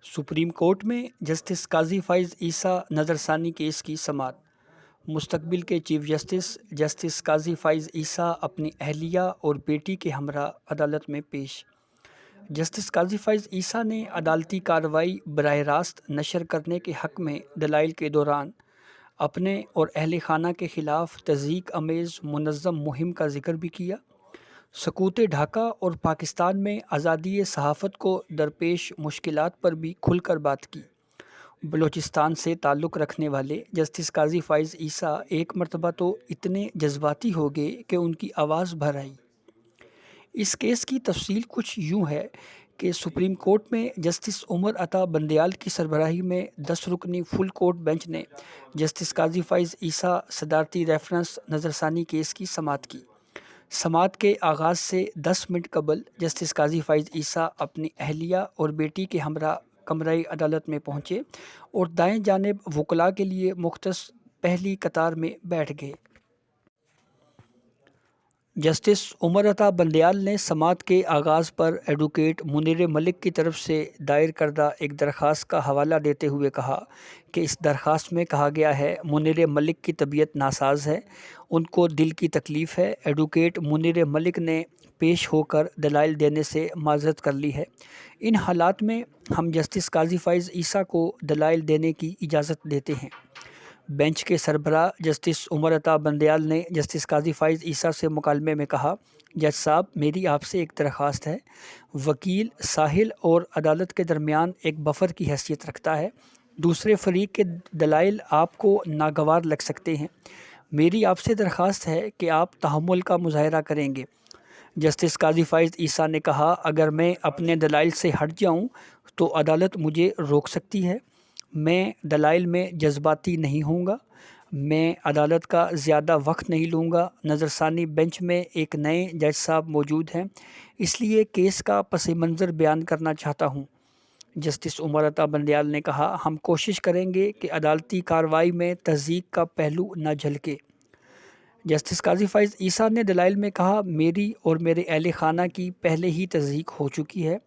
Supreme court میں justice قاضی فائز عیسیٰ نظر ثانی کیس کی سماعت۔ مستقبل کے چیف جسٹس جسٹس قاضی فائز عیسیٰ اپنی اہلیہ اور بیٹی کے ہمراہ عدالت میں پیش۔ جسٹس قاضی فائز عیسیٰ نے عدالتی کارروائی براہ راست نشر کرنے کے حق میں دلائل کے دوران اپنے اور اہل خانہ کے خلاف تضییق آمیز منظم مہم کا ذکر بھی کیا۔ سکوت ڈھاکہ اور پاکستان میں آزادی صحافت کو درپیش مشکلات پر بھی کھل کر بات کی۔ بلوچستان سے تعلق رکھنے والے جسٹس قاضی فائز عیسیٰ ایک مرتبہ تو اتنے جذباتی ہو گئے کہ ان کی آواز بھر آئی۔ اس کیس کی تفصیل کچھ یوں ہے کہ سپریم کورٹ میں جسٹس عمر عطا بندیال کی سربراہی میں 10 رکنی فل کورٹ بینچ نے جسٹس قاضی فائز عیسیٰ صدارتی ریفرنس نظر ثانی کیس کی سماعت کی۔ سماعت کے آغاز سے 10 منٹ قبل جسٹس قاضی فائز عیسیٰ اپنی اہلیہ اور بیٹی کے ہمراہ کمرہ عدالت میں پہنچے اور دائیں جانب وکلاء کے لیے مختص پہلی قطار میں بیٹھ گئے۔ جسٹس عمر عطا بندیال نے سماعت کے آغاز پر ایڈوکیٹ منیر ملک کی طرف سے دائر کردہ ایک درخواست کا حوالہ دیتے ہوئے کہا کہ اس درخواست میں کہا گیا ہے منیر ملک کی طبیعت ناساز ہے، ان کو دل کی تکلیف ہے۔ ایڈوکیٹ منیر ملک نے پیش ہو کر دلائل دینے سے معذرت کر لی ہے۔ ان حالات میں ہم جسٹس قاضی فائز عیسیٰ کو دلائل دینے کی اجازت دیتے ہیں۔ بینچ کے سربراہ جسٹس عمر عطا بندیال نے جسٹس قاضی فائز عیسیٰ سے مکالمے میں کہا، جج صاحب میری آپ سے ایک درخواست ہے۔ وکیل ساحل اور عدالت کے درمیان ایک بفر کی حیثیت رکھتا ہے، دوسرے فریق کے دلائل آپ کو ناگوار لگ سکتے ہیں۔ میری آپ سے درخواست ہے کہ آپ تحمل کا مظاہرہ کریں گے۔ جسٹس قاضی فائز عیسیٰ نے کہا، اگر میں اپنے دلائل سے ہٹ جاؤں تو عدالت مجھے روک سکتی ہے۔ میں دلائل میں جذباتی نہیں ہوں گا، میں عدالت کا زیادہ وقت نہیں لوں گا۔ نظر ثانی بینچ میں ایک نئے جج صاحب موجود ہیں، اس لیے کیس کا پس منظر بیان کرنا چاہتا ہوں۔ جسٹس عمر عطا بندیال نے کہا، ہم کوشش کریں گے کہ عدالتی کارروائی میں تضییق کا پہلو نہ جھلکے۔ جسٹس قاضی فائز عیسیٰ نے دلائل میں کہا، میری اور میرے اہل خانہ کی پہلے ہی تضییق ہو چکی ہے۔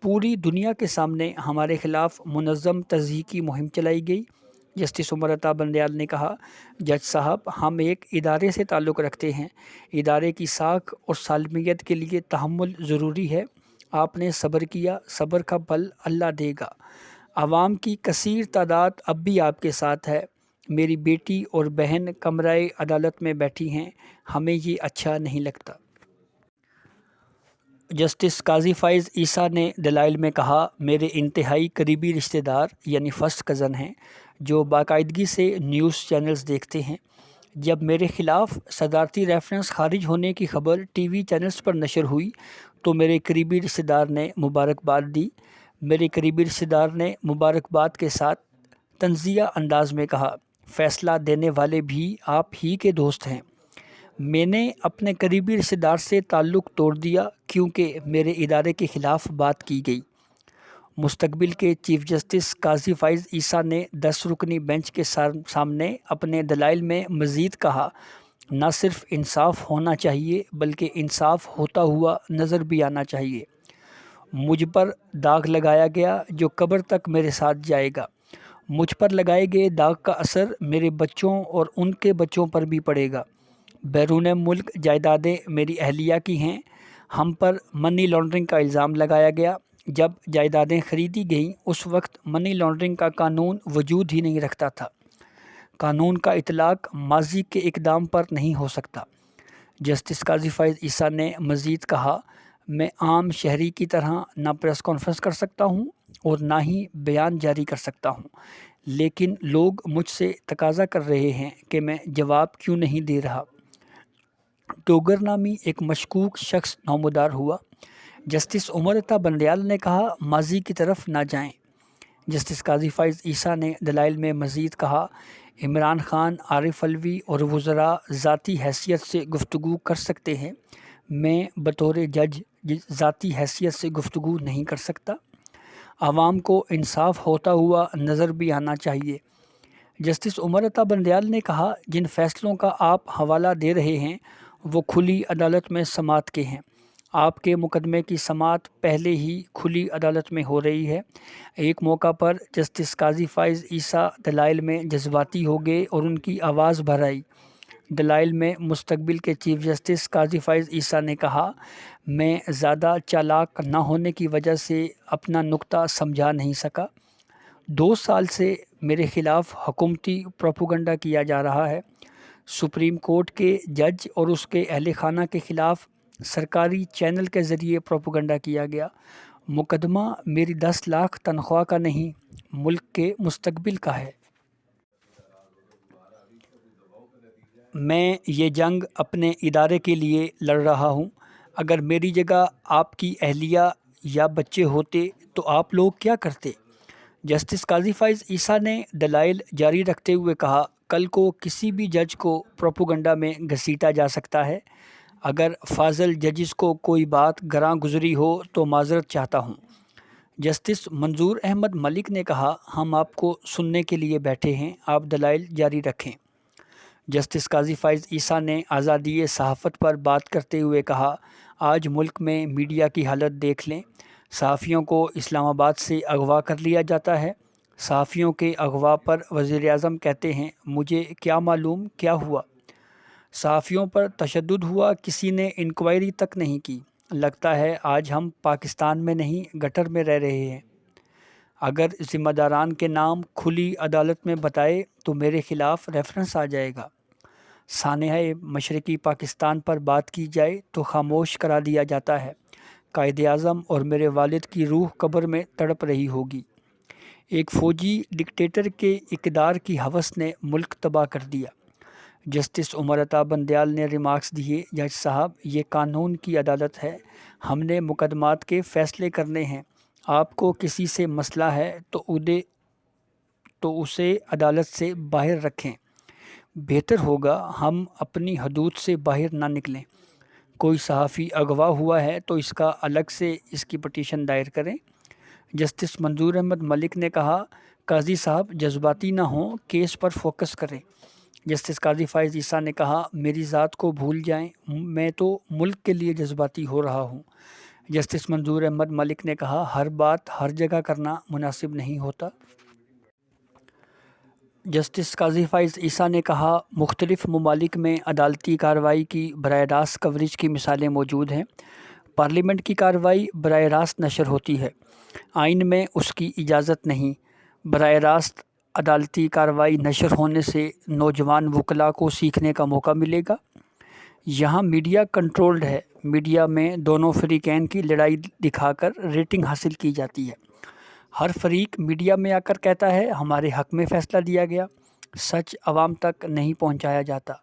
پوری دنیا کے سامنے ہمارے خلاف منظم تضییقی مہم چلائی گئی۔ جسٹس عمر عطا بندیال نے کہا، جج صاحب ہم ایک ادارے سے تعلق رکھتے ہیں، ادارے کی ساکھ اور سالمیت کے لیے تحمل ضروری ہے۔ آپ نے صبر کیا، صبر کا پھل اللہ دے گا۔ عوام کی کثیر تعداد اب بھی آپ کے ساتھ ہے۔ میری بیٹی اور بہن کمرہ عدالت میں بیٹھی ہیں، ہمیں یہ اچھا نہیں لگتا۔ جسٹس قاضی فائز عیسیٰ نے دلائل میں کہا، میرے انتہائی قریبی رشتہ دار یعنی فرسٹ کزن ہیں جو باقاعدگی سے نیوز چینلز دیکھتے ہیں۔ جب میرے خلاف صدارتی ریفرنس خارج ہونے کی خبر ٹی وی چینلز پر نشر ہوئی تو میرے قریبی رشتہ دار نے مبارکباد دی۔ میرے قریبی رشتہ دار نے مبارکباد کے ساتھ طنزیہ انداز میں کہا، فیصلہ دینے والے بھی آپ ہی کے دوست ہیں۔ میں نے اپنے قریبی رشتہ دار سے تعلق توڑ دیا کیونکہ میرے ادارے کے خلاف بات کی گئی۔ مستقبل کے چیف جسٹس قاضی فائز عیسیٰ نے 10 رکنی بینچ کے سامنے اپنے دلائل میں مزید کہا، نہ صرف انصاف ہونا چاہیے بلکہ انصاف ہوتا ہوا نظر بھی آنا چاہیے۔ مجھ پر داغ لگایا گیا جو قبر تک میرے ساتھ جائے گا۔ مجھ پر لگائے گئے داغ کا اثر میرے بچوں اور ان کے بچوں پر بھی پڑے گا۔ بیرون ملک جائیدادیں میری اہلیہ کی ہیں۔ ہم پر منی لانڈرنگ کا الزام لگایا گیا۔ جب جائیدادیں خریدی گئیں اس وقت منی لانڈرنگ کا قانون وجود ہی نہیں رکھتا تھا۔ قانون کا اطلاق ماضی کے اقدام پر نہیں ہو سکتا۔ جسٹس قاضی فائز عیسیٰ نے مزید کہا، میں عام شہری کی طرح نہ پریس کانفرنس کر سکتا ہوں اور نہ ہی بیان جاری کر سکتا ہوں، لیکن لوگ مجھ سے تقاضا کر رہے ہیں کہ میں جواب کیوں نہیں دے رہا۔ ڈوگر نامی ایک مشکوک شخص نمودار ہوا۔ جسٹس عمر عطا بندیال نے کہا، ماضی کی طرف نہ جائیں۔ جسٹس قاضی فائز عیسیٰ نے دلائل میں مزید کہا، عمران خان، عارف علوی اور وزراء ذاتی حیثیت سے گفتگو کر سکتے ہیں، میں بطور جج ذاتی حیثیت سے گفتگو نہیں کر سکتا۔ عوام کو انصاف ہوتا ہوا نظر بھی آنا چاہیے۔ جسٹس عمر عطا بندیال نے کہا، جن فیصلوں کا آپ حوالہ دے رہے ہیں وہ کھلی عدالت میں سماعت کے ہیں۔ آپ کے مقدمے کی سماعت پہلے ہی کھلی عدالت میں ہو رہی ہے۔ ایک موقع پر جسٹس قاضی فائز عیسیٰ دلائل میں جذباتی ہو گئے اور ان کی آواز بھر آئی۔ دلائل میں مستقبل کے چیف جسٹس قاضی فائز عیسیٰ نے کہا، میں زیادہ چالاک نہ ہونے کی وجہ سے اپنا نقطہ سمجھا نہیں سکا۔ 2 سال سے میرے خلاف حکومتی پروپیگنڈا کیا جا رہا ہے۔ سپریم کورٹ کے جج اور اس کے اہل خانہ کے خلاف سرکاری چینل کے ذریعے پروپیگنڈا کیا گیا۔ مقدمہ میری 10 لاکھ تنخواہ کا نہیں، ملک کے مستقبل کا ہے۔ میں یہ جنگ اپنے ادارے کے لیے لڑ رہا ہوں۔ اگر میری جگہ آپ کی اہلیہ یا بچے ہوتے تو آپ لوگ کیا کرتے؟ جسٹس قاضی فائز عیسیٰ نے دلائل جاری رکھتے ہوئے کہا، کل کو کسی بھی جج کو پروپیگنڈا میں گھسیٹا جا سکتا ہے۔ اگر فاضل ججز کو کوئی بات گراں گزری ہو تو معذرت چاہتا ہوں۔ جسٹس منظور احمد ملک نے کہا، ہم آپ کو سننے کے لیے بیٹھے ہیں، آپ دلائل جاری رکھیں۔ جسٹس قاضی فائز عیسیٰ نے آزادی صحافت پر بات کرتے ہوئے کہا، آج ملک میں میڈیا کی حالت دیکھ لیں۔ صحافیوں کو اسلام آباد سے اغوا کر لیا جاتا ہے۔ صحافیوں کے اغوا پر وزیر اعظم کہتے ہیں، مجھے کیا معلوم کیا ہوا۔ صحافیوں پر تشدد ہوا، کسی نے انکوائری تک نہیں کی۔ لگتا ہے آج ہم پاکستان میں نہیں گٹر میں رہ رہے ہیں۔ اگر ذمہ داران کے نام کھلی عدالت میں بتائے تو میرے خلاف ریفرنس آ جائے گا۔ سانحہ مشرقی پاکستان پر بات کی جائے تو خاموش کرا دیا جاتا ہے۔ قائد اعظم اور میرے والد کی روح قبر میں تڑپ رہی ہوگی۔ ایک فوجی ڈکٹیٹر کے اقتدار کی ہوس نے ملک تباہ کر دیا۔ جسٹس عمر عطا بندیال نے ریمارکس دیے، جج صاحب یہ قانون کی عدالت ہے، ہم نے مقدمات کے فیصلے کرنے ہیں۔ آپ کو کسی سے مسئلہ ہے تو اسے عدالت سے باہر رکھیں۔ بہتر ہوگا ہم اپنی حدود سے باہر نہ نکلیں۔ کوئی صحافی اغوا ہوا ہے تو اس کا الگ سے اس کی پٹیشن دائر کریں۔ جسٹس منظور احمد ملک نے کہا، قاضی صاحب جذباتی نہ ہوں، کیس پر فوکس کریں۔ جسٹس قاضی فائز عیسیٰ نے کہا، میری ذات کو بھول جائیں، میں تو ملک کے لیے جذباتی ہو رہا ہوں۔ جسٹس منظور احمد ملک نے کہا، ہر بات ہر جگہ کرنا مناسب نہیں ہوتا۔ جسٹس قاضی فائز عیسیٰ نے کہا، مختلف ممالک میں عدالتی کارروائی کی براہ راست کوریج کی مثالیں موجود ہیں۔ پارلیمنٹ کی کارروائی براہ راست نشر ہوتی ہے، آئین میں اس کی اجازت نہیں۔ براہ راست عدالتی کارروائی نشر ہونے سے نوجوان وکلاء کو سیکھنے کا موقع ملے گا۔ یہاں میڈیا کنٹرولڈ ہے، میڈیا میں دونوں فریقین کی لڑائی دکھا کر ریٹنگ حاصل کی جاتی ہے۔ ہر فریق میڈیا میں آ کر کہتا ہے ہمارے حق میں فیصلہ دیا گیا، سچ عوام تک نہیں پہنچایا جاتا۔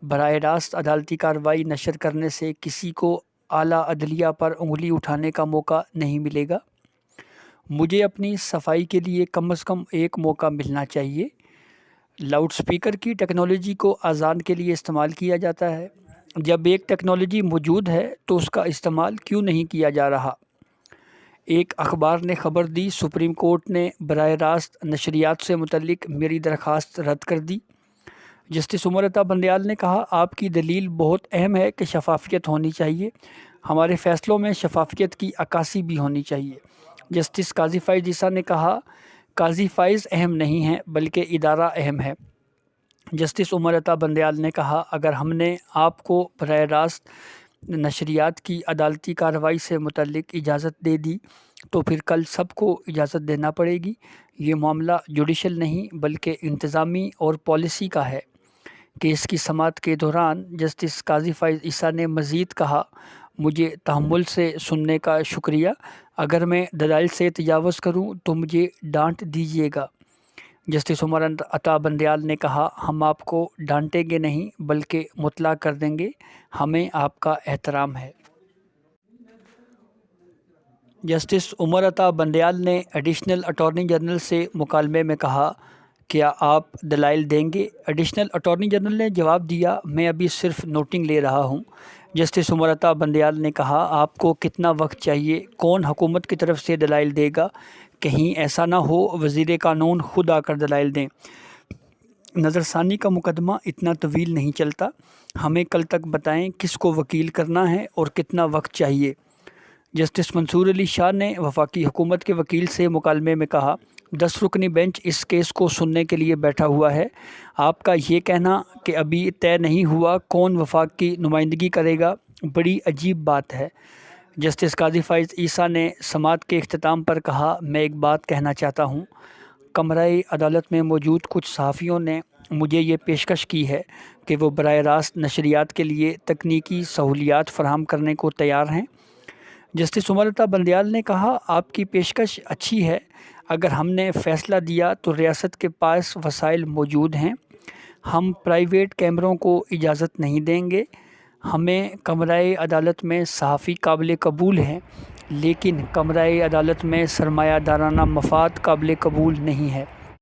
براہ راست عدالتی کارروائی نشر کرنے سے کسی کو اعلیٰ عدلیہ پر انگلی اٹھانے کا موقع نہیں ملے گا۔ مجھے اپنی صفائی کے لیے کم از کم ایک موقع ملنا چاہیے۔ لاؤڈ سپیکر کی ٹیکنالوجی کو اذان کے لیے استعمال کیا جاتا ہے۔ جب ایک ٹیکنالوجی موجود ہے تو اس کا استعمال کیوں نہیں کیا جا رہا؟ ایک اخبار نے خبر دی، سپریم کورٹ نے براہ راست نشریات سے متعلق میری درخواست رد کر دی۔ جسٹس عمر عطا بندیال نے کہا، آپ کی دلیل بہت اہم ہے کہ شفافیت ہونی چاہیے، ہمارے فیصلوں میں شفافیت کی عکاسی بھی ہونی چاہیے۔ جسٹس قاضی فائز عیسیٰ نے کہا، قاضی فائز اہم نہیں ہیں بلکہ ادارہ اہم ہے۔ جسٹس عمر عطا بندیال نے کہا، اگر ہم نے آپ کو براہ راست نشریات کی عدالتی کارروائی سے متعلق اجازت دے دی تو پھر کل سب کو اجازت دینا پڑے گی۔ یہ معاملہ جوڈیشل نہیں بلکہ انتظامی اور پالیسی کا ہے۔ کیس کی سماعت کے دوران جسٹس قاضی فائز عیسیٰ نے مزید کہا، مجھے تحمل سے سننے کا شکریہ، اگر میں دلائل سے تجاوز کروں تو مجھے ڈانٹ دیجیے گا۔ جسٹس عمر عطا بندیال نے کہا، ہم آپ کو ڈانٹیں گے نہیں بلکہ مطلع کر دیں گے، ہمیں آپ کا احترام ہے۔ جسٹس عمر عطا بندیال نے ایڈیشنل اٹارنی جنرل سے مکالمے میں کہا، کیا آپ دلائل دیں گے؟ ایڈیشنل اٹارنی جنرل نے جواب دیا، میں ابھی صرف نوٹنگ لے رہا ہوں۔ جسٹس عمر عطا بندیال نے کہا، آپ کو کتنا وقت چاہیے؟ کون حکومت کی طرف سے دلائل دے گا؟ کہیں ایسا نہ ہو وزیر قانون خود آ کر دلائل دیں۔ نظرثانی کا مقدمہ اتنا طویل نہیں چلتا، ہمیں کل تک بتائیں کس کو وکیل کرنا ہے اور کتنا وقت چاہیے۔ جسٹس منصور علی شاہ نے وفاقی حکومت کے وکیل سے مکالمے میں کہا، 10 رکنی بینچ اس کیس کو سننے کے لیے بیٹھا ہوا ہے۔ آپ کا یہ کہنا کہ ابھی طے نہیں ہوا کون وفاق کی نمائندگی کرے گا، بڑی عجیب بات ہے۔ جسٹس قاضی فائز عیسیٰ نے سماعت کے اختتام پر کہا، میں ایک بات کہنا چاہتا ہوں۔ کمرۂ عدالت میں موجود کچھ صحافیوں نے مجھے یہ پیشکش کی ہے کہ وہ براہ راست نشریات کے لیے تکنیکی سہولیات فراہم کرنے کو تیار ہیں۔ جسٹس عمر عطا بندیال نے کہا، آپ کی پیشکش اچھی ہے، اگر ہم نے فیصلہ دیا تو ریاست کے پاس وسائل موجود ہیں، ہم پرائیویٹ کیمروں کو اجازت نہیں دیں گے۔ ہمیں کمرۂ عدالت میں صحافی قابل قبول ہیں، لیکن کمرۂ عدالت میں سرمایہ دارانہ مفاد قابل قبول نہیں ہے۔